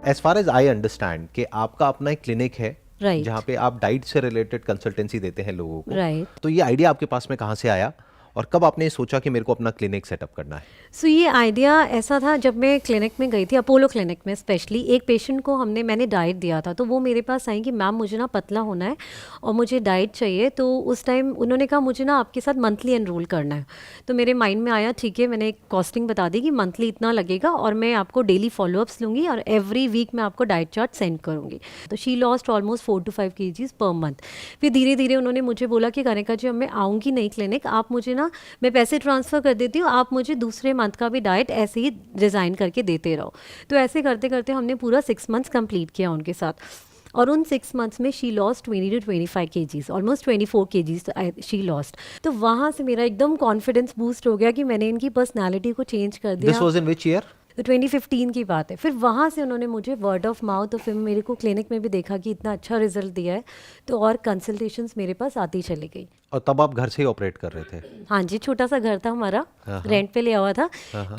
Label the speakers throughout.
Speaker 1: As far as I understand कि आपका अपना एक क्लिनिक है
Speaker 2: Right.
Speaker 1: जहाँ पे आप डाइट से रिलेटेड कंसल्टेंसी देते हैं लोगों को,
Speaker 2: Right.
Speaker 1: तो ये आइडिया आपके पास में कहाँ से आया और कब आपने सोचा कि मेरे को अपना क्लिनिक सेटअप करना है?
Speaker 2: सो ये आइडिया ऐसा था, जब मैं क्लिनिक में गई थी, अपोलो क्लिनिक में स्पेशली, एक पेशेंट को मैंने डाइट दिया था, तो वो मेरे पास आई कि मैम मुझे ना पतला होना है और मुझे डाइट चाहिए। तो उस टाइम उन्होंने कहा मुझे ना आपके साथ मंथली एनरोल करना है। तो मेरे माइंड में आया ठीक है, मैंने एक कॉस्टिंग बता दी कि मंथली इतना लगेगा और मैं आपको डेली फॉलोअप्स लूँगी और एवरी वीक मैं आपको डाइट चार्ट सेंड करूँगी। तो she lost almost 4 to 5 kgs per month. फिर धीरे धीरे उन्होंने मुझे बोला कि कनिका जी, अब मैं आऊँगी नहीं क्लिनिक, आप मुझे ना, मैं पैसे ट्रांसफ़र कर देती हूँ, आप मुझे दूसरे मंथ का भी डाइट ऐसे ही डिज़ाइन करके देते रहो। तो ऐसे करते करते हमने पूरा 6 months कंप्लीट किया उनके साथ, और उन 6 months में she lost 20 to 25 kgs, almost 24 kgs she lost. तो वहाँ से मेरा एकदम कॉन्फिडेंस बूस्ट हो गया कि मैंने इनकी पर्सनैलिटी को चेंज कर दिया।
Speaker 1: This was in which year?
Speaker 2: तो 2015 की बात है। फिर वहाँ से उन्होंने मुझे वर्ड ऑफ माउथ, तो फिर मेरे को क्लिनिक में भी देखा कि इतना अच्छा रिजल्ट दिया है, तो और कंसल्टेशंस मेरे पास आती चली गई।
Speaker 1: और तब आप घर से ही ऑपरेट कर रहे थे?
Speaker 2: हाँ जी, छोटा सा घर था हमारा, रेंट पे लिया हुआ था,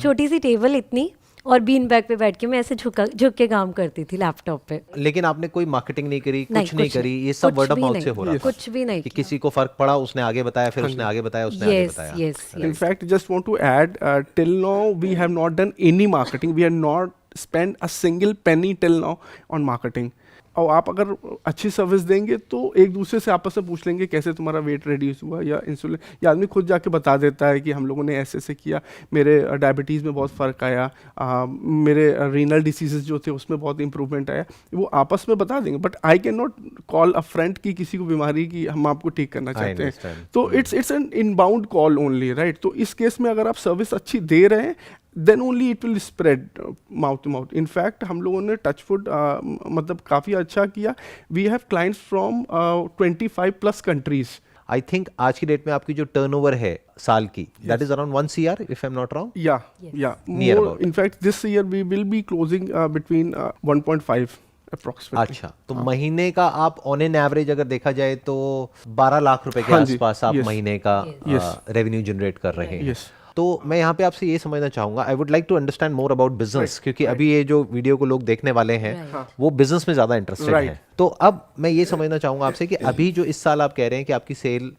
Speaker 2: छोटी सी टेबल इतनी, और बीन बैग पे बैठ के मैं ऐसे झुक के काम करती थी लैपटॉप पे।
Speaker 1: लेकिन आपने कोई मार्केटिंग नहीं करी,
Speaker 2: नहीं,
Speaker 1: कुछ नहीं
Speaker 2: कुछ
Speaker 1: करी,
Speaker 2: नहीं,
Speaker 1: ये सब
Speaker 2: कुछ
Speaker 1: वर्ड ऑफ
Speaker 2: भी
Speaker 1: माउथ
Speaker 2: नहीं,
Speaker 1: से हो रहा था?
Speaker 2: कुछ भी नहीं
Speaker 1: कि
Speaker 2: किया।
Speaker 1: किसी को फर्क पड़ा, उसने आगे बताया, फिर उसने आगे बताया, उसने आगे बताया।
Speaker 2: Yes, yes,
Speaker 3: In fact, just want to add, till now we have not done any marketing. We have not spent a single penny till now on marketing. और आप अगर अच्छी सर्विस देंगे तो एक दूसरे से आपस में पूछ लेंगे कैसे तुम्हारा वेट रिड्यूस हुआ या इंसुलिन, या आदमी खुद जाके बता देता है कि हम लोगों ने ऐसे ऐसे किया, मेरे डायबिटीज़ में बहुत फ़र्क आया, मेरे रीनल डिसीजेज जो थे उसमें बहुत इंप्रूवमेंट आया, वो आपस में बता देंगे। But I can not call a friend की किसी को बीमारी की हम आपको ठीक करना चाहते हैं,
Speaker 1: understand.
Speaker 3: तो it's an inbound call only, right. तो इस केस में अगर आप सर्विस अच्छी दे रहे हैं then only it will spread mouth to mouth. In fact, हम लोगों ने टचवुड मतलब काफ़ी अच्छा किया। We have clients from 25+ countries.
Speaker 1: I think आज की डेट में आपकी जो टर्नओवर है साल की, that is around 1 CR if I'm not wrong?
Speaker 3: Yeah,
Speaker 2: Yes.
Speaker 3: yeah.
Speaker 1: Near
Speaker 3: More,
Speaker 1: about.
Speaker 3: in fact, this year we will be closing between 1.5 approximately.
Speaker 1: अच्छा, तो महीने का आप ऑन एन एवरेज अगर देखा जाए तो 12 लाख रुपए के
Speaker 3: हाँ जी,
Speaker 1: आसपास आप
Speaker 3: yes.
Speaker 1: महीने का
Speaker 3: Yes.
Speaker 1: रेवेन्यू जनरेट कर रहे हैं।
Speaker 3: Yes.
Speaker 1: तो मैं यहाँ पे आपसे ये समझना चाहूंगा, I would like to understand more about business, क्योंकि अभी ये जो वीडियो को लोग देखने वाले हैं वो बिजनेस में ज्यादा इंटरेस्टेड
Speaker 3: Right.
Speaker 1: हैं। तो अब मैं ये समझना चाहूंगा आपसे कि अभी जो इस साल आप कह रहे हैं कि आपकी सेल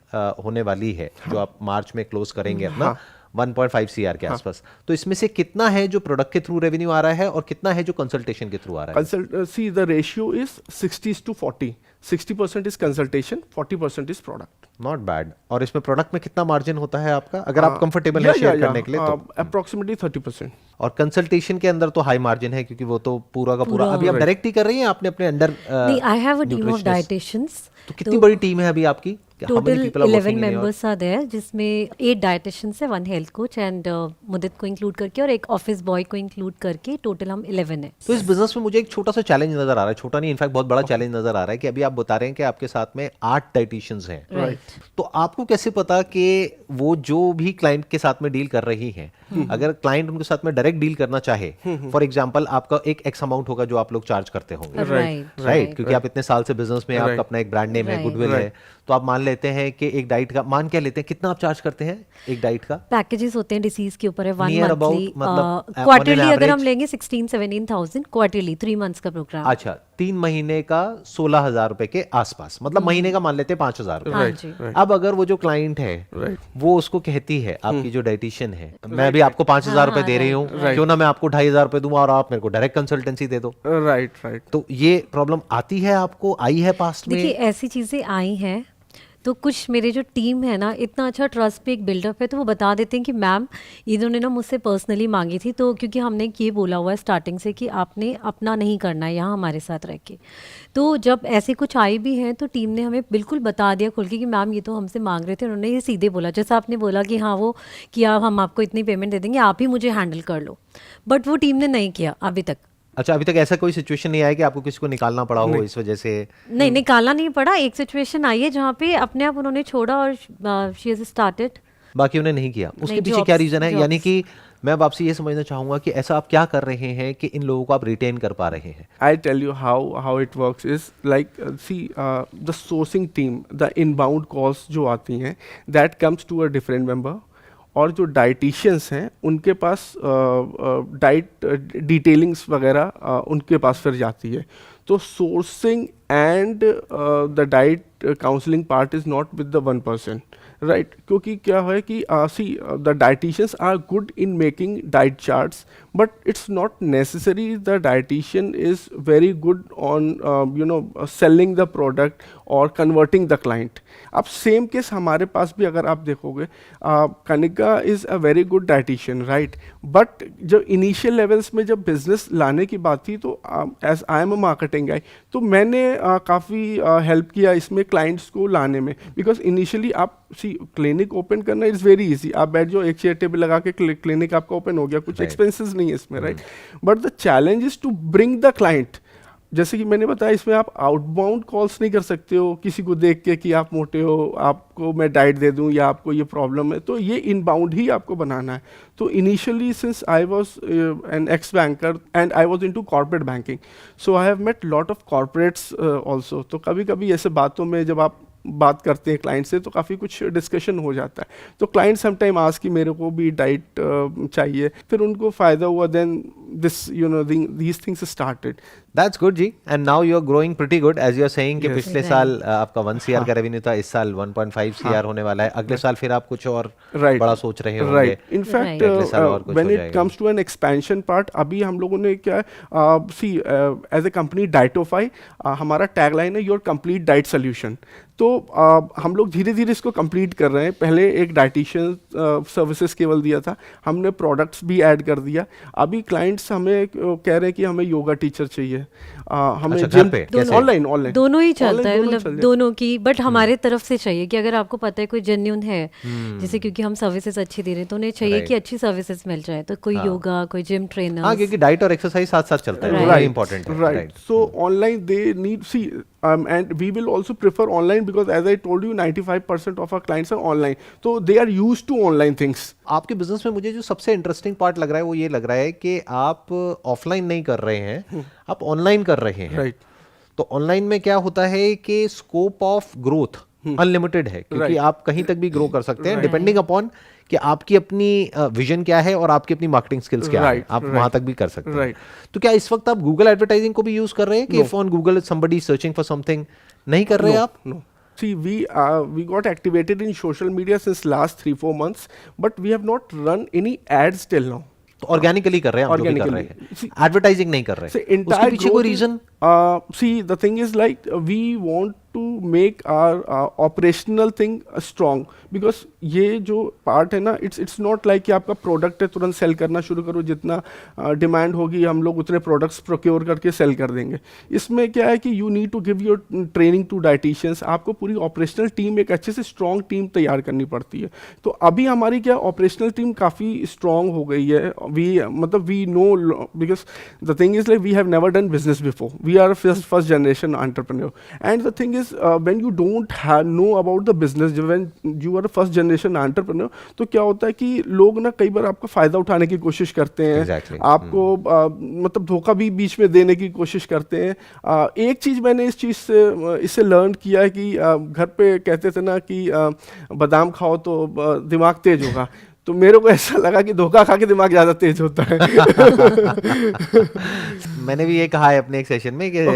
Speaker 1: होने वाली है, जो आप मार्च में क्लोज करेंगे अपना 1.5 CR के आसपास, तो इसमें से कितना है जो प्रोडक्ट के थ्रू रेवेन्यू आ रहा है और कितना है जो कंसल्टेशन के थ्रू आ रहा है?
Speaker 3: See, the ratio is 60:40. 60% is consultation, 40% is product.
Speaker 1: Not bad. और इसमें प्रोडक्ट में कितना मार्जिन होता है आपका, अगर आप कंफर्टेबल है शेयर करने के लिए तो?
Speaker 3: Approximately 30%.
Speaker 1: और कंसल्टेशन के अंदर तो हाई मार्जिन है, क्योंकि वो तो पूरा का पूरा अभी आप डायरेक्ट ही कर रही हैं, आपने अपने अंडर
Speaker 2: नहीं, I have a team of dietitians.
Speaker 1: तो कितनी बड़ी टीम है अभी आपकी? How many
Speaker 2: total
Speaker 1: people are
Speaker 2: 11
Speaker 1: working in your-
Speaker 2: members are there, जिसमें 8 डाइटिशियंस है, 1 हेल्थ कोच एंड मुदित को इंक्लूड करके और एक ऑफिस बॉय को इंक्लूड करके टोटल हम 11 है।
Speaker 1: तो इस बिजनेस में मुझे एक छोटा सा चैलेंज नजर आ रहा है, छोटा नहीं इनफैक्ट बहुत बड़ा चैलेंज नजर आ रहा है कि अभी आप बता रहे हैं कि आपके साथ में 8 डाइटिशियंस हैं,
Speaker 2: राइट।
Speaker 1: तो आपको कैसे पता कि वो जो भी क्लाइंट के साथ में डील कर रही हैं, अगर क्लाइंट उनके साथ में डायरेक्ट डील करना चाहे, फॉर एग्जांपल आपका एक एक्स अमाउंट होगा जो आप लोग चार्ज करते होंगे, राइट, क्योंकि आप इतने साल से बिजनेस में, आपका अपना एक ब्रांड नेम है, गुडविल है, तो आप मान लेते हैं कि एक डाइट का मान क्या लेते हैं, कितना आप चार्ज करते हैं एक डाइट का?
Speaker 2: पैकेजेस होते हैं डिसीज के ऊपर है, 1
Speaker 1: Near about,
Speaker 2: मंथली,
Speaker 1: मतलब,
Speaker 2: क्वार्टरली
Speaker 1: on an
Speaker 2: अगर हम
Speaker 1: average?
Speaker 2: लेंगे 16-17,000 क्वार्टरली, 3 months का प्रोग्राम।
Speaker 1: अच्छा, 3 महीने का 16,000 रुपए के आसपास, मतलब महीने का मान लेते हैं 5,000
Speaker 2: हाँ
Speaker 1: रुपए।
Speaker 2: जी।
Speaker 1: अब अगर वो जो क्लाइंट है वो उसको कहती है, आपकी जो डाइटिशियन है, मैं भी आपको 5,000 रुपए दे रही हूँ, क्यों ना मैं आपको 2,500 रुपए दूं और आप मेरे को डायरेक्ट कंसल्टेंसी दे दो,
Speaker 3: Right.
Speaker 1: तो ये प्रॉब्लम आती है आपको, आई है पास्ट में?
Speaker 2: देखिए, ऐसी चीज़ें आई हैं, तो कुछ मेरे जो टीम है ना, इतना अच्छा ट्रस्ट पे एक बिल्डअप है, तो वो बता देते हैं कि मैम इन्होंने ना मुझसे पर्सनली मांगी थी, तो क्योंकि हमने ये बोला हुआ है स्टार्टिंग से कि आपने अपना नहीं करना है यहाँ हमारे साथ रह के, तो जब ऐसे कुछ आई भी हैं तो टीम ने हमें बिल्कुल बता दिया खुल के कि मैम ये तो हमसे मांग रहे थे, उन्होंने ये सीधे बोला, जैसा आपने बोला कि हाँ वो कि आप हम आपको इतनी पेमेंट दे देंगे, आप ही मुझे हैंडल कर लो, बट वो टीम ने नहीं किया अभी तक।
Speaker 1: अच्छा, अभी तक ऐसा कोई सिचुएशन नहीं आया कि आपको किसी को निकालना पड़ा हो इस वजह से?
Speaker 2: नहीं, निकालना नहीं पड़ा। एक सिचुएशन आई है जहाँ पे अपने आप उन्होंने छोड़ा और शी हैज स्टार्टेड,
Speaker 1: बाकी उन्हें नहीं किया, उसके
Speaker 2: नहीं,
Speaker 1: पीछे क्या रीजन है?
Speaker 2: jobs.
Speaker 1: यानी कि मैं अब आपसे ये समझना चाहूंगा कि ऐसा आप क्या कर रहे हैं कि इन लोगों को आप रिटेन कर पा रहे हैं?
Speaker 3: I tell you how it works is like the sourcing team, the inbound calls जो आती हैं, that comes to a different member, और जो डाइटिशियंस हैं उनके पास डाइट डिटेलिंग्स वगैरह उनके पास फिर जाती है। तो sourcing and the diet counselling part is not with the one person, right? क्योंकि क्या है कि see the dietitians are good in making diet charts, but it's not necessary the dietitian is very good on selling the product और converting the client. अब same case हमारे पास भी अगर आप देखोगे, Kanika is a very good dietitian, right? But जब initial levels में जब बिजनेस लाने की बात थी, तो as I am a marketing guy, तो मैंने काफ़ी हेल्प किया इसमें क्लाइंट्स को लाने में। बिकॉज इनिशियली आप क्लिनिक ओपन करना इज़ वेरी इजी, आप बैठ जाओ, एक चेयर टेबल लगा के क्लिनिक आपका ओपन हो गया, कुछ एक्सपेंसेस नहीं है इसमें, right? But the challenge is to bring the client. जैसे कि मैंने बताया, इसमें आप आउटबाउंड कॉल्स नहीं कर सकते हो किसी को देख के कि आप मोटे हो, आपको मैं डाइट दे दूं या आपको ये प्रॉब्लम है, तो ये इनबाउंड ही आपको बनाना है। तो initially since I was an ex banker and I was into corporate banking, so I have met lot of corporates also. तो कभी कभी ऐसे बातों में जब आप बात करते हैं क्लाइंट से, तो काफ़ी कुछ डिस्कशन हो जाता है। तो क्लाइंट समटाइम आज कि मेरे को भी डाइट चाहिए, फिर उनको फ़ायदा हुआ, then this these things started.
Speaker 1: That's good ji. And now you're growing pretty good as you're saying कि
Speaker 3: Yes.
Speaker 1: पिछले
Speaker 2: Right.
Speaker 1: साल आपका 1 CR का रेवेन्यू था, इस साल 1.5 CR होने वाला है, अगले साल फिर आप कुछ और
Speaker 3: Right.
Speaker 1: बड़ा सोच रहे होंगे।
Speaker 3: Right. In fact,
Speaker 2: Right.
Speaker 1: अगले साल और कुछ
Speaker 3: when
Speaker 1: हो
Speaker 3: it
Speaker 1: जाएगा।
Speaker 3: comes to an expansion part, अभी हम लोगों ने क्या सी एज ए कंपनी Dietofy, हमारा टैगलाइन है योर कंप्लीट डाइट सोल्यूशन। तो हम लोग धीरे धीरे इसको कंप्लीट कर रहे हैं। पहले एक डाइटिशियन सर्विसेज केवल दिया था, हमने प्रोडक्ट्स भी ऐड कर दिया। अभी क्लाइंट्स हमें कह रहे हैं कि हमें योगा टीचर चाहिए, हमें
Speaker 1: अच्छा, घर
Speaker 3: जिम
Speaker 1: पे? कैसे?
Speaker 3: ऑनलाइन ऑनलाइन
Speaker 2: दोनों ही चलता
Speaker 3: Online
Speaker 2: है,
Speaker 3: दोनों
Speaker 2: मतलब
Speaker 3: चल जाए।
Speaker 2: दोनों की, बट हमारे तरफ से चाहिए कि अगर आपको पता है कोई जेन्युइन है, जैसे क्योंकि हम सर्विसेज अच्छी दे रहे हैं, तो उन्हें चाहिए
Speaker 1: Right.
Speaker 2: कि अच्छी सर्विसेज मिल जाए। तो कोई योगा, कोई जिम
Speaker 1: हाँ,
Speaker 2: ट्रेनर।
Speaker 1: क्योंकि डाइट और एक्सरसाइज साथ साथ चलता है,
Speaker 2: Right.
Speaker 1: very important है।
Speaker 3: Right. So online they need and we will also prefer online because as I told you 95% of our clients are online. So they are used to online things.
Speaker 1: आपके business में मुझे जो सबसे interesting part लग रहा है वो ये लग रहा है कि आप ऑफलाइन नहीं कर रहे हैं, आप ऑनलाइन कर रहे हैं।
Speaker 3: Right.
Speaker 1: तो ऑनलाइन में क्या होता है कि स्कोप ऑफ ग्रोथ अनलिमिटेड है, क्योंकि
Speaker 3: Right.
Speaker 1: आप कहीं तक भी ग्रो कर सकते हैं डिपेंडिंग अपॉन कि आपकी अपनी विजन क्या है और आपकी अपनी मार्केटिंग स्किल्स क्या है,
Speaker 3: Right,
Speaker 1: आप
Speaker 3: right.
Speaker 1: वहां तक भी कर सकते हैं।
Speaker 3: Right.
Speaker 1: तो क्या इस वक्त आप गूगल एडवर्टाइजिंग को भी यूज कर रहे हैं कि if on Google somebody searching for something, नहीं कर रहे आप?
Speaker 3: No. See, we got activated in social media since last 3-4 months, but we have not run any ads till now.
Speaker 1: तो ऑर्गेनिकली कर रहे हैं, आप जो भी कर रहे
Speaker 3: Organically.
Speaker 1: हैं, एडवर्टाइजिंग नहीं कर रहे
Speaker 3: See,
Speaker 1: हैं। उसके
Speaker 3: entire
Speaker 1: पीछे कोई
Speaker 3: growth is-
Speaker 1: reason?
Speaker 3: See, the thing is like we want to make our operational thing strong, because ये जो part है ना, it's not like कि आपका product है तुरंत sell करना शुरू करो, जितना demand होगी हम लोग उतने products procure करके sell कर देंगे। इसमें क्या है कि you need to give your training to dietitians, आपको पूरी operational team, एक अच्छे से strong team तैयार करनी पड़ती है। तो अभी हमारी क्या operational team काफ़ी strong हो गई है। we know, because the thing is like we have never done business before, we are first generation entrepreneur, and the thing is when you don't know about the business, when you are a first generation entrepreneur, तो क्या होता है कि लोग ना कई बार आपका फायदा उठाने की कोशिश करते हैं।
Speaker 1: Exactly.
Speaker 3: आपको मतलब धोखा भी बीच में देने की कोशिश करते हैं। एक चीज़ मैंने इस चीज़ से इससे लर्न किया है कि घर पे कहते थे ना कि बादाम खाओ तो दिमाग तेज होगा, तो मेरे को ऐसा लगा कि धोखा खा के दिमाग ज़्यादा तेज होता है।
Speaker 1: मैंने भी ये कहा है अपने एक सेशन में कि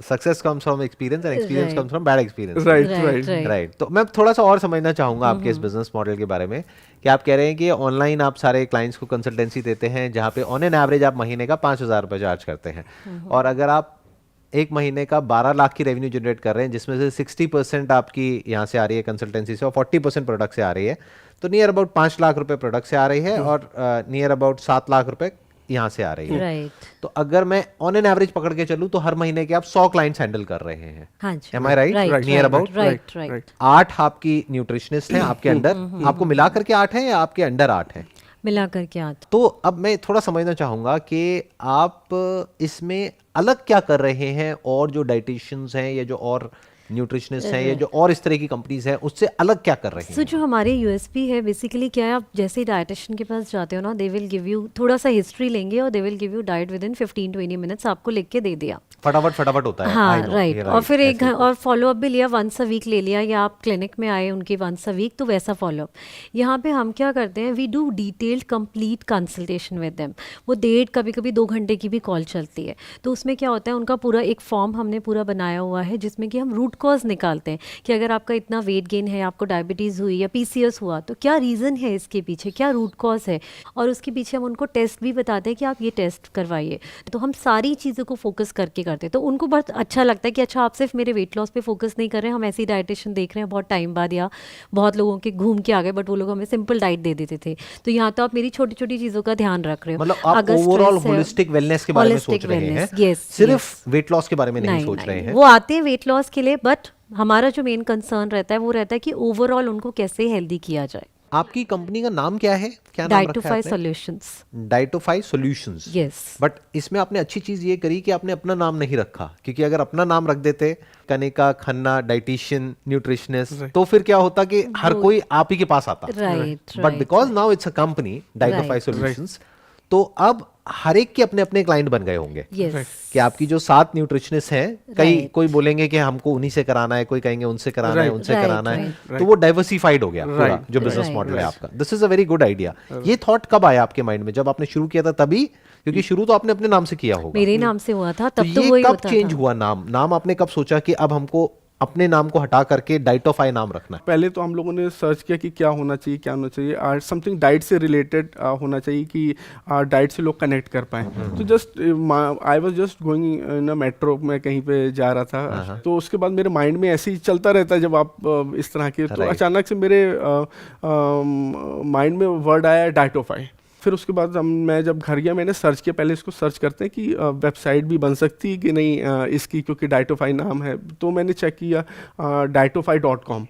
Speaker 1: success comes from experience and experience
Speaker 2: Right.
Speaker 1: Comes from bad experience.
Speaker 3: Right
Speaker 2: Right,
Speaker 3: right
Speaker 2: right.
Speaker 1: Right. तो मैं थोड़ा सा और समझना चाहूंगा आपके इस बिजनेस मॉडल के बारे में कि आप कह रहे हैं कि ऑनलाइन आप सारे क्लाइंट्स को कंसल्टेंसी देते हैं, जहाँ पे ऑन एन एवरेज आप महीने का 5,000 रुपये चार्ज करते हैं, और अगर आप एक महीने का 12 लाख की रेवेन्यू जनरेट कर रहे हैं, जिसमें से 60% आपकी यहाँ से आ रही है कंसल्टेंसी से और 40% प्रोडक्ट से आ रही है, तो नियर अबाउट 5 लाख रुपए प्रोडक्ट से आ रही है और नियर अबाउट 7 लाख रुपए यहाँ से आ रही है।
Speaker 2: राइट।
Speaker 1: तो अगर मैं ऑन एन एवरेज पकड़ के चलूँ तो हर महीने के आप 100 क्लाइंट्स हैंडल कर रहे हैं।
Speaker 2: हाँ जी।
Speaker 1: Am I right?
Speaker 2: Right,
Speaker 1: Near
Speaker 2: right,
Speaker 1: about?
Speaker 2: right, right.
Speaker 1: 8 आपकी न्यूट्रिशनिस्ट हैं आपके अंडर, आपको मिला करके 8 हैं या आपके अंडर 8 हैं?
Speaker 2: मिला करके आते।
Speaker 1: तो अब मैं थोड़ा समझना चाहूंगा कि आप इसमें अलग क्या कर रहे हैं और जो डाइटिशियंस हैं या जो और न्यूट्रिशनिस्ट हैं या जो और इस तरह की कंपनीज हैं उससे अलग क्या कर रही
Speaker 2: सो
Speaker 1: हैं?
Speaker 2: जो हमारे यूएसपी है बेसिकली क्या है, आप जैसे ही डाइटिशियन के पास जाते हो ना, दे विल गिव यू थोड़ा सा हिस्ट्री लेंगे और they will give you diet with in 15-20 minutes, आपको लिख के दे दिया।
Speaker 1: फटाफट होता है।
Speaker 2: हाँ
Speaker 1: I know,
Speaker 2: राइट,
Speaker 1: ये
Speaker 2: और फिर एक
Speaker 1: ऐसे
Speaker 2: और फॉलोअप भी लिया, वंस अ वीक ले लिया, या आप क्लिनिक में आए उनके वंस अ वीक, तो वैसा फॉलोअप। यहाँ पे हम क्या करते हैं, we do detailed complete consultation with them. वो 1.5 कभी कभी 2 घंटे की भी कॉल चलती है। तो उसमें क्या होता है, उनका पूरा एक फॉर्म हमने पूरा बनाया हुआ है जिसमें कि हम रूट कॉज निकालते हैं कि अगर आपका इतना वेट गेन है, आपको डायबिटीज़ हुई या पीसीओएस हुआ, तो क्या रीज़न है इसके पीछे, क्या रूट कॉज है, और उसके पीछे हम उनको टेस्ट भी बताते हैं कि आप ये टेस्ट करवाइए। तो हम सारी चीज़ों को फोकस करके करते हैं, तो उनको बहुत अच्छा लगता है कि अच्छा आप सिर्फ मेरे वेट लॉस पे फोकस नहीं कर रहे हैं, हम ऐसी डाइटिशियन देख रहे हैं बहुत टाइम बाद, या बहुत लोगों के घूम के आ गए बट वो लोग हमें सिंपल डाइट दे देते थे। तो यहाँ तो आप मेरी छोटी छोटी चीज़ों का ध्यान रख रहे हो।
Speaker 1: मतलब आप ओवरऑल होलिस्टिक वेलनेस के बारे में सोच रहे हैं,
Speaker 2: yes,
Speaker 1: सिर्फ वेट लॉस के बारे में नहीं सोच रहे हैं।
Speaker 2: वो आते हैं वेट लॉस के लिए, बट हमारा जो मेन कंसर्न रहता है वो रहता है कि ओवरऑल उनको कैसे हेल्दी किया जाए।
Speaker 1: आपकी कंपनी का नाम क्या है? क्या नाम रखा है
Speaker 2: डाइटोफाई
Speaker 1: आपने?
Speaker 2: Solutions.
Speaker 1: Dietofy solutions.
Speaker 2: Yes.
Speaker 1: But इसमें आपने अच्छी चीज ये करी कि आपने अपना नाम नहीं रखा, क्योंकि अगर अपना नाम रख देते कनिका खन्ना डाइटिशियन न्यूट्रिशनिस्ट, तो फिर क्या होता कि हर कोई आप ही के पास आता।
Speaker 2: Right.
Speaker 1: But because now it's a company Dietofy solutions, तो अब हर एक के अपने अपने क्लाइंट बन गए होंगे।
Speaker 2: यस।
Speaker 1: कि आपकी जो 7 न्यूट्रिशनिस्ट हैं, कोई बोलेंगे कि हमको उन्हीं से कराना है, कोई कहेंगे उनसे कराना है, उनसे कराना है, तो वो डाइवर्सिफाइड हो गया पूरा जो बिजनेस मॉडल है आपका। This is a very good idea. ये थॉट कब आया आपके माइंड में? जब आपने शुरू किया था तभी? क्योंकि शुरू तो आपने अपने नाम से किया होगा।
Speaker 2: मेरे नाम से हुआ था तब, तो
Speaker 1: ये
Speaker 2: वही
Speaker 1: कब
Speaker 2: होता
Speaker 1: चेंज
Speaker 2: था।
Speaker 1: हुआ नाम आपने कब सोचा कि अब हमको अपने नाम को हटा करके डाइटोफाई नाम रखना है?
Speaker 3: पहले तो हम लोगों ने सर्च किया कि क्या होना चाहिए, क्या होना चाहिए, समथिंग डाइट से रिलेटेड होना चाहिए कि डाइट से लोग कनेक्ट कर पाए। तो just I was just going in a metro, मैं कहीं पे जा रहा था, तो उसके बाद मेरे माइंड में ऐसे ही चलता रहता है जब आप इस तरह के, तो अचानक से मेरे माइंड में वर्ड आया डाइटोफाई। फिर उसके बाद मैं जब घर गया, मैंने सर्च किया, पहले इसको सर्च करते हैं कि वेबसाइट भी बन सकती है कि नहीं इसकी, क्योंकि डाइटोफाई नाम है। तो मैंने चेक किया Dietofy dot com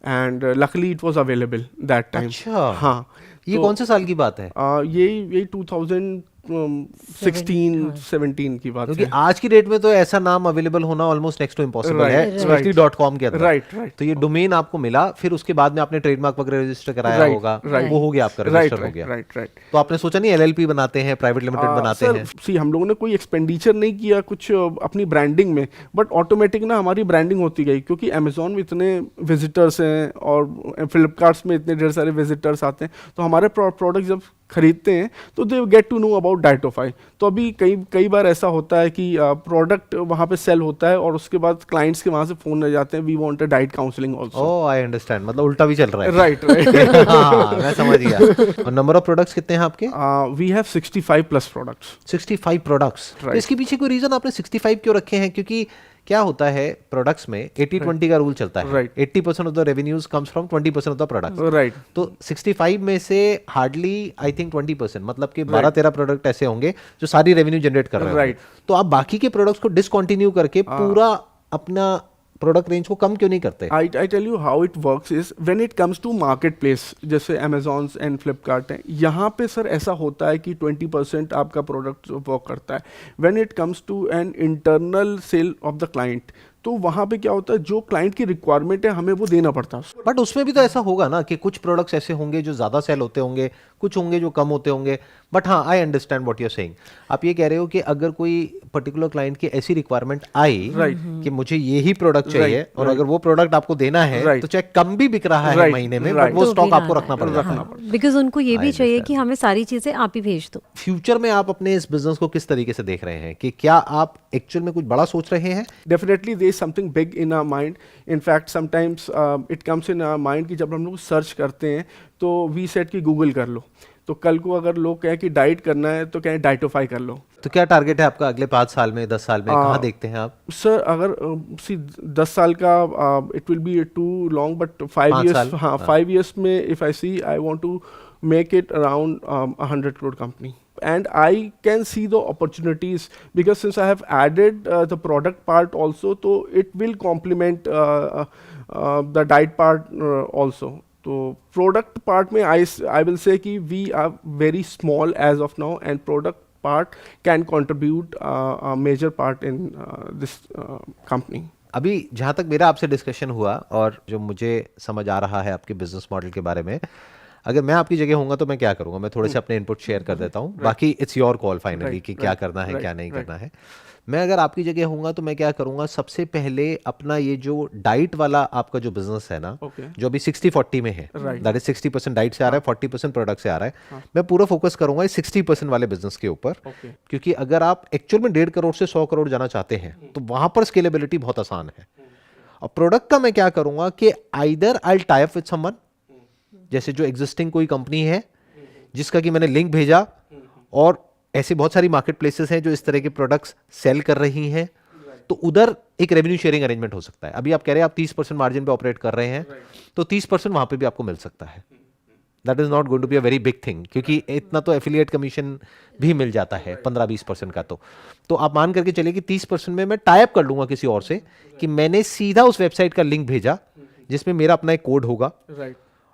Speaker 3: and luckily it was available that time.
Speaker 1: अच्छा,
Speaker 3: हाँ।
Speaker 1: ये कौन से साल की बात है?
Speaker 3: यही 2016-17 की बात
Speaker 1: क्योंकि
Speaker 3: है।
Speaker 1: आज की डेट में तो ऐसा नाम अवेलेबल होना ऑलमोस्ट नेक्स्ट टू इम्पॉसिबल है, स्पेशली .com के अंदर।
Speaker 3: राइट।
Speaker 1: तो ये डोमेन आपको मिला, फिर उसके बाद में आपने ट्रेडमार्क वगैरह रजिस्टर कराया होगा, वो हो गया आपका, रजिस्टर हो गया।
Speaker 3: राइट।
Speaker 1: तो आपने सोचा नहीं LLP बनाते हैं, प्राइवेट लिमिटेड बनाते हैं?
Speaker 3: सी हम लोगों ने कोई एक्सपेंडिचर नहीं किया कुछ अपनी ब्रांडिंग में, बट ऑटोमेटिक ना हमारी ब्रांडिंग होती गई, क्योंकि अमेजोन में इतने विजिटर्स हैं और फ्लिपकार्ट में इतने ढेर सारे विजिटर्स आते हैं, तो हमारे प्रोडक्ट जब खरीदते हैं तो they get to know about Dietofy. तो अभी कई बार ऐसा होता है कि प्रोडक्ट वहाँ पे सेल होता है और उसके बाद क्लाइंट्स के वहाँ से फोन आ जाते हैं, we want a diet counselling also.
Speaker 1: Oh, I understand, मतलब उल्टा भी चल रहा है।
Speaker 3: राइट।
Speaker 1: हाँ, मैं समझ गया। और नंबर ऑफ प्रोडक्ट्स कितने हैं आपके?
Speaker 3: We have 65 plus products.
Speaker 1: 65 products. तो इसके पीछे कोई रीजन आपने 65 क्यों रखे हैं? क्योंकि क्या होता है प्रोडक्ट्स में 80-20 का रूल चलता है। 80% of the revenues comes from 20% of the products.
Speaker 3: Right.
Speaker 1: तो 65 में से हार्डली आई थिंक 20%, मतलब कि 12-13 प्रोडक्ट ऐसे होंगे जो सारी रेवेन्यू जनरेट कर रहे हैं।
Speaker 3: Right.
Speaker 1: तो आप बाकी के प्रोडक्ट्स को डिसकंटिन्यू करके पूरा अपना प्रोडक्ट रेंज को कम क्यों नहीं करते?
Speaker 3: I tell you how it works is when it comes to marketplace, जैसे Amazon एंड Flipkart है, यहाँ पे सर ऐसा होता है कि 20% आपका प्रोडक्ट वर्क करता है। When it comes to an internal sale of the client, तो वहाँ पे क्या होता है, जो क्लाइंट की रिक्वायरमेंट है हमें वो देना पड़ता है।
Speaker 1: बट उसमें भी तो ऐसा होगा ना कि कुछ प्रोडक्ट्स ऐसे होंगे जो ज्यादा सेल होते होंगे, कुछ होंगे जो कम होते होंगे। बट हाँ, I understand what you are saying. आप ये कह रहे हो कि अगर कोई पर्टिकुलर क्लाइंट की ऐसी रिक्वायरमेंट आई कि मुझे ये ही प्रोडक्ट चाहिए, और अगर वो प्रोडक्ट आपको देना है तो चाहे कम भी बिक रहा है महीने में, बट वो स्टॉक आपको रखना पड़ेगा,
Speaker 2: बिकॉज उनको ये भी चाहिए कि हमें सारी चीजें आप ही भेज दो।
Speaker 1: फ्यूचर में आप अपने इस बिजनेस को किस तरीके से देख रहे हैं? कि क्या आप एक्चुअल में कुछ बड़ा सोच रहे हैं?
Speaker 3: Definitely there is something big in our mind. In fact sometimes it comes in our mind कि जब हम लोग सर्च करते हैं तो वी सेट कि गूगल कर लो, तो कल को अगर लोग कहें कि डाइट करना है तो कहें डाइटोफाई कर लो।
Speaker 1: तो क्या टारगेट है आपका अगले 5 साल में, 10 साल में? कहाँ देखते हैं आप?
Speaker 3: सर अगर 10 साल का it will be too long, but 5 years, हाँ 5 years में if I see I want to make it around 100 crore company, and I can see the opportunities because since I have added the product part also, so it will complement the diet part also. तो product part में I will say कि we are very small as of now, and product part can contribute a major part in this company.
Speaker 1: अभी जहाँ तक मेरा आपसे discussion हुआ और जो मुझे समझ आ रहा है आपके बिजनेस मॉडल के बारे में, अगर मैं आपकी जगह होऊंगा तो मैं क्या करूंगा, मैं थोड़े से अपने इनपुट शेयर कर देता हूँ, बाकी इट्स योर कॉल फाइनली कि क्या करना है क्या नहीं करना है। मैं अगर आपकी जगह होऊंगा तो मैं क्या करूंगा, सबसे पहले अपना ये जो डाइट वाला आपका जो बिजनेस है ना, जो अभी 60-40 में है, दैट इज 60% डाइट से आ रहा है, 40% प्रोडक्ट से आ रहा है, मैं पूरा फोकस करूंगा इस 60% वाले बिजनेस के ऊपर, क्योंकि अगर आप एक्चुअल में 1.5 करोड़ से 100 करोड़ जाना चाहते हैं तो वहां पर स्केलेबिलिटी बहुत आसान है। और प्रोडक्ट का मैं क्या करूंगा कि either I will tie up with someone, जैसे जो एग्जिस्टिंग कोई कंपनी है जिसका कि मैंने लिंक भेजा, और ऐसी बहुत सारी मार्केट प्लेसेस हैं जो इस तरह के प्रोडक्ट्स सेल कर रही हैं, तो उधर एक रेवेन्यू शेयरिंग अरेंजमेंट हो सकता है। अभी आप कह रहे हैं आप 30% मार्जिन पे ऑपरेट कर रहे हैं, तो 30% वहां पे भी आपको मिल सकता है। That is not going to be a very big thing, क्योंकि इतना तो एफिलिएट कमिशन भी मिल जाता है 15-20% का। तो आप मान करके चलिए कि 30% में मैं टाई अप कर लूंगा किसी और से, कि मैंने सीधा उस वेबसाइट का लिंक भेजा जिसमें मेरा अपना एक कोड होगा,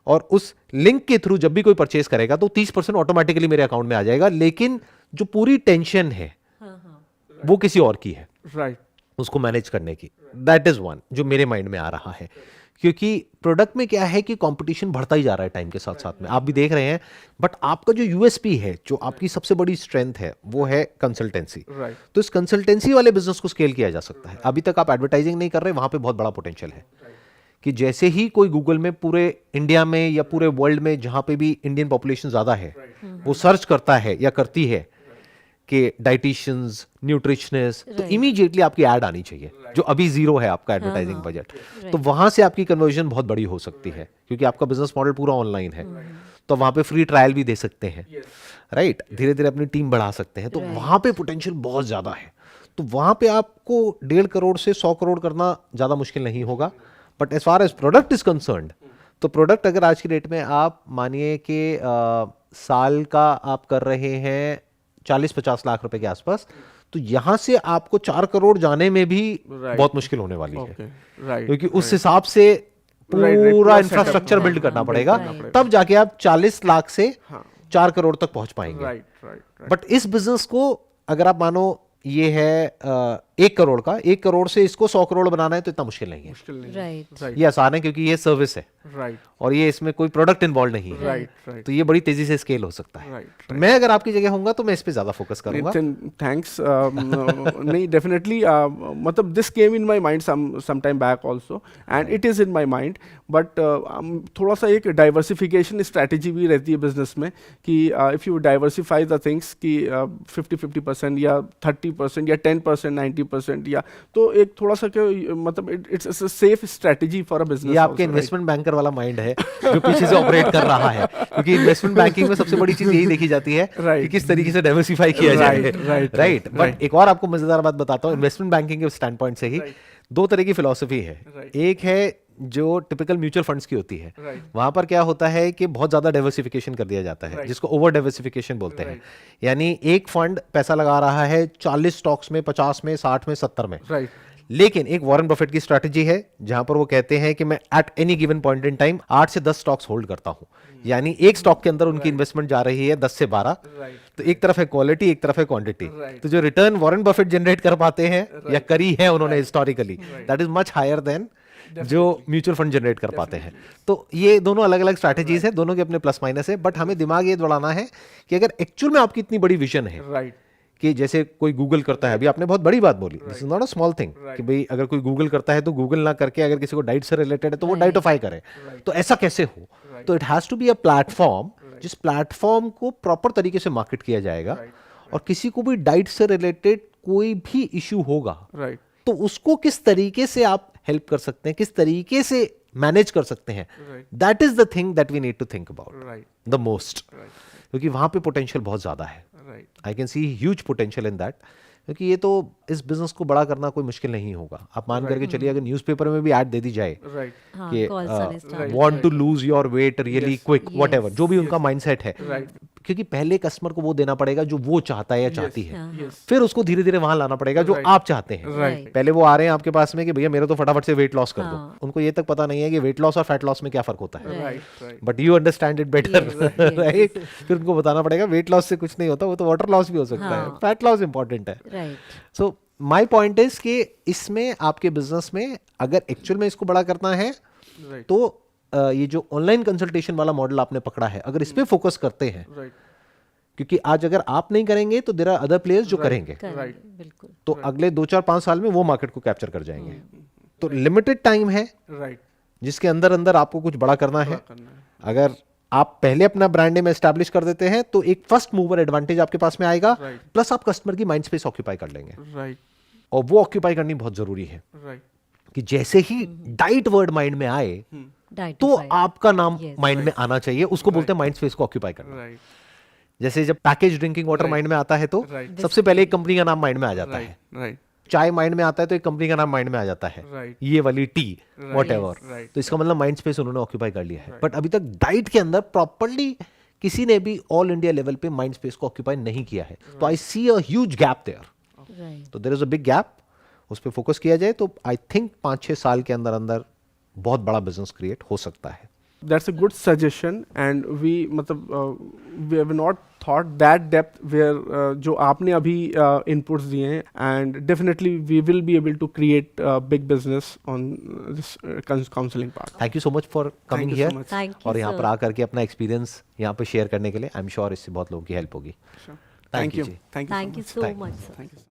Speaker 1: और उस लिंक के थ्रू जब भी कोई परचेस करेगा तो 30% ऑटोमेटिकली मेरे अकाउंट में आ जाएगा, लेकिन जो पूरी टेंशन है वो किसी और की है, उसको मैनेज करने की। दैट इज वन जो मेरे माइंड में आ रहा है, क्योंकि प्रोडक्ट में क्या है कि कंपटीशन बढ़ता ही जा रहा है टाइम के साथ साथ में, आप भी देख रहे हैं। बट आपका जो यूएसपी है, जो आपकी सबसे बड़ी स्ट्रेंथ है, वो है कंसल्टेंसी। तो इस कंसल्टेंसी वाले बिजनेस को स्केल किया जा सकता है। अभी तक आप एडवर्टाइजिंग नहीं कर रहे, वहां पे बहुत बड़ा पोटेंशियल है कि जैसे ही कोई गूगल में पूरे इंडिया में या पूरे वर्ल्ड में जहां पे भी इंडियन पॉपुलेशन ज्यादा है, वो सर्च करता है या करती है कि डाइटिशियंस, न्यूट्रिशनिस्ट, तो इमीडिएटली आपकी ऐड आनी चाहिए, जो अभी जीरो है आपका एडवर्टाइजिंग बजट। तो वहां से आपकी कन्वर्जन बहुत बड़ी हो सकती है, क्योंकि आपका बिजनेस मॉडल पूरा ऑनलाइन है। तो वहां पे फ्री ट्रायल भी दे सकते हैं, राइट, धीरे धीरे अपनी टीम बढ़ा सकते हैं। तो वहां पे पोटेंशियल बहुत ज्यादा है। तो वहां पे आपको 1.5 करोड़ से 100 करोड़ करना ज्यादा मुश्किल नहीं होगा। But as far as product is concerned, तो प्रोडक्ट अगर आज की डेट में आप मानिए कि साल का आप कर रहे हैं 40-50 लाख रुपए के आसपास, तो यहां से आपको 4 करोड़ जाने में भी बहुत मुश्किल होने वाली है, क्योंकि उस हिसाब से पूरा इंफ्रास्ट्रक्चर बिल्ड करना पड़ेगा, तब जाके आप 40 लाख से 4 करोड़ तक पहुंच पाएंगे। बट इस बिजनेस को अगर आप मानो ये है 1 करोड़ का, 1 करोड़ से इसको 100 करोड़ बनाना है तो इतना मुश्किल नहीं है। ये आसान है, क्योंकि ये सर्विस है, और ये इसमें कोई प्रोडक्ट इन्वॉल्व नहीं है, तो ये बड़ी तेजी से स्केल हो सकता है। तो मैं अगर आपकी जगह होऊंगा तो मैं इस पे ज्यादा फोकस करूंगा।
Speaker 3: थैंक्स। नहीं, डेफिनेटली, मतलब this came in my mind some time back also, and it is in my mind, but थोड़ा सा एक डाइवर्सिफिकेशन स्ट्रैटेजी भी रहती है बिजनेस में, कि if you diversify the things कि 50-50% या 30% या 10%, 90% या, तो एक थोड़ा सा मतलब it's a safe strategy for a business.
Speaker 1: ये आपके इन्वेस्टमेंट बैंकर वाला माइंड है जो पीछे से ऑपरेट कर रहा है, क्योंकि इन्वेस्टमेंट बैंकिंग में सबसे बड़ी चीज यही देखी जाती है कि किस तरीके से डाइवर्सिफाई किया जाए, राइट। बट एक और आपको मजेदार बात बताता हूँ, इन्वेस्टमेंट बैंकिंग के स्टैंड पॉइंट से ही 2 तरह की फिलॉसफी है। एक है जो टिपिकल म्यूचुअल फंड्स की होती है, वहां पर क्या होता है कि बहुत ज्यादा डाइवर्सिफिकेशन कर दिया जाता है, जिसको ओवर डाइवर्सिफिकेशन बोलते हैं। यानी एक फंड पैसा लगा रहा है 40 स्टॉक्स में, 50 में, 60 में, 70 में, लेकिन एक वॉरेन बफेट की स्ट्रैटेजी है जहां पर वो कहते हैं कि मैं at any given point in time 8 से 10 स्टॉक्स होल्ड करता हूं। यानी एक स्टॉक के अंदर उनकी इन्वेस्टमेंट जा रही है 10 से 12। तो एक तरफ है क्वालिटी, एक तरफ है क्वांटिटी। तो जो रिटर्न वॉरेन बफेट जनरेट कर पाते हैं या करी है उन्होंने historically, that is much higher than जो म्यूचुअल फंड जनरेट कर पाते हैं। तो ये दोनों अलग अलग स्ट्रैटेजीज है, दोनों के अपने प्लस माइनस है। बट हमें दिमाग ये दौड़ाना है कि अगर एक्चुअल में आपकी इतनी बड़ी विजन है, कि जैसे कोई गूगल करता है, अभी आपने बहुत बड़ी बात बोली, this is not a small thing, कि भाई अगर कोई गूगल करता है तो गूगल ना करके अगर किसी को डाइट से रिलेटेड है तो वो डाइटोफाई करे, तो ऐसा कैसे हो? तो it has to be a platform, जिस प्लेटफॉर्म को प्रॉपर तरीके से मार्केट किया जाएगा, और किसी को भी डाइट से रिलेटेड कोई भी इश्यू होगा, तो उसको किस तरीके से आप हेल्प कर सकते हैं, किस तरीके से मैनेज कर सकते हैं, that is the thing that we need to think about the most, क्योंकि वहां पे पोटेंशियल बहुत ज्यादा है। I can see huge potential in that, क्योंकि ये तो इस बिजनेस को बड़ा करना कोई मुश्किल नहीं होगा। आप मान करके चलिए अगर न्यूज़पेपर में भी ऐड दे दी जाए कि want to lose your weight really quick, whatever, जो भी उनका माइंडसेट है, क्योंकि पहले कस्टमर को वो देना पड़ेगा जो वो चाहता है या चाहती है, फिर उसको धीरे धीरे वहां लाना पड़ेगा जो आप चाहते हैं। पहले वो आ रहे हैं आपके पास में कि भैया मेरा तो फटाफट से वेट लॉस कर दो, उनको ये तक पता नहीं है कि वेट लॉस और फैट लॉस में क्या फर्क होता है, but you understand it better, right. फिर उनको बताना पड़ेगा वेट लॉस से कुछ नहीं होता, वो तो वाटर लॉस भी हो सकता है, फैट लॉस इंपॉर्टेंट है। सो माय पॉइंट इज कि इसमें आपके बिजनेस में अगर एक्चुअल में इसको बड़ा करना है
Speaker 3: Right.
Speaker 1: तो ये जो ऑनलाइन कंसल्टेशन वाला मॉडल आपने पकड़ा है, अगर इस पे फोकस करते हैं,
Speaker 3: राइट
Speaker 1: क्योंकि आज अगर आप नहीं करेंगे तो देयर आर अदर प्लेयर्स जो करेंगे,
Speaker 3: Right.
Speaker 2: बिल्कुल
Speaker 1: तो अगले 2 4 5 साल में वो मार्केट को कैप्चर कर जाएंगे। तो लिमिटेड टाइम है
Speaker 3: राइट
Speaker 1: जिसके अंदर अंदर आपको कुछ बड़ा करना है।
Speaker 3: करना है
Speaker 1: अगर आप पहले अपना ब्रांड नेम एस्टैब्लिश कर देते हैं तो एक फर्स्ट मूवर एडवांटेज आपके पास में आएगा,
Speaker 3: Right.
Speaker 1: प्लस आप कस्टमर की माइंड स्पेस ऑक्यूपाई कर लेंगे,
Speaker 3: राइट
Speaker 1: और वो ऑक्यूपाई करनी बहुत जरूरी है
Speaker 3: राइट
Speaker 1: कि जैसे ही डाइट वर्ड माइंड में आए तो
Speaker 2: Dightify.
Speaker 1: आपका नाम
Speaker 2: Yes.
Speaker 1: माइंड में आना चाहिए, उसको बोलते हैं माइंड स्पेस को ऑक्यूपाई करना।
Speaker 3: राइट
Speaker 1: जैसे जब पैकेज ड्रिंकिंग वाटर माइंड में आता है तो
Speaker 3: Right.
Speaker 1: सबसे पहले एक कंपनी का नाम माइंड में आ जाता है,
Speaker 3: राइट राइट
Speaker 1: चाय माइंड में आता है तो एक कंपनी का नाम माइंड में आ जाता है,
Speaker 3: Right.
Speaker 1: ये वाली टी वॉट
Speaker 3: Right.
Speaker 1: तो इसका मतलब माइंड स्पेस उन्होंने ऑक्यूपाई कर लिया है। बट अभी तक डाइट के अंदर प्रॉपरली किसी ने भी ऑल इंडिया लेवल पे माइंड स्पेस को ऑक्यूपाई नहीं किया है, तो I see a huge gap there.
Speaker 2: Right
Speaker 1: तो there is a big gap, उस पर फोकस किया जाए तो आई थिंक 5 6 साल के अंदर अंदर बहुत बड़ा बिजनेस क्रिएट हो सकता है।
Speaker 3: that's a good suggestion and we we have not thought that depth where जो आपने अभी inputs दिए हैं and definitely we will be able to create big business on this counseling part.
Speaker 1: Thank you so much for coming
Speaker 3: you so
Speaker 1: here,
Speaker 3: much.
Speaker 2: Thank you
Speaker 1: और यहाँ पर आकर के अपना एक्सपीरियंस यहाँ पर शेयर करने के लिए आई एम श्योर इससे बहुत लोगों की हेल्प होगी।
Speaker 3: Sure.
Speaker 1: Thank
Speaker 3: Thank
Speaker 1: you
Speaker 3: you.
Speaker 1: जी।
Speaker 3: Thank you.
Speaker 2: Thank you
Speaker 3: much.
Speaker 2: So
Speaker 1: Thank you.
Speaker 2: Much sir.
Speaker 3: Thank you.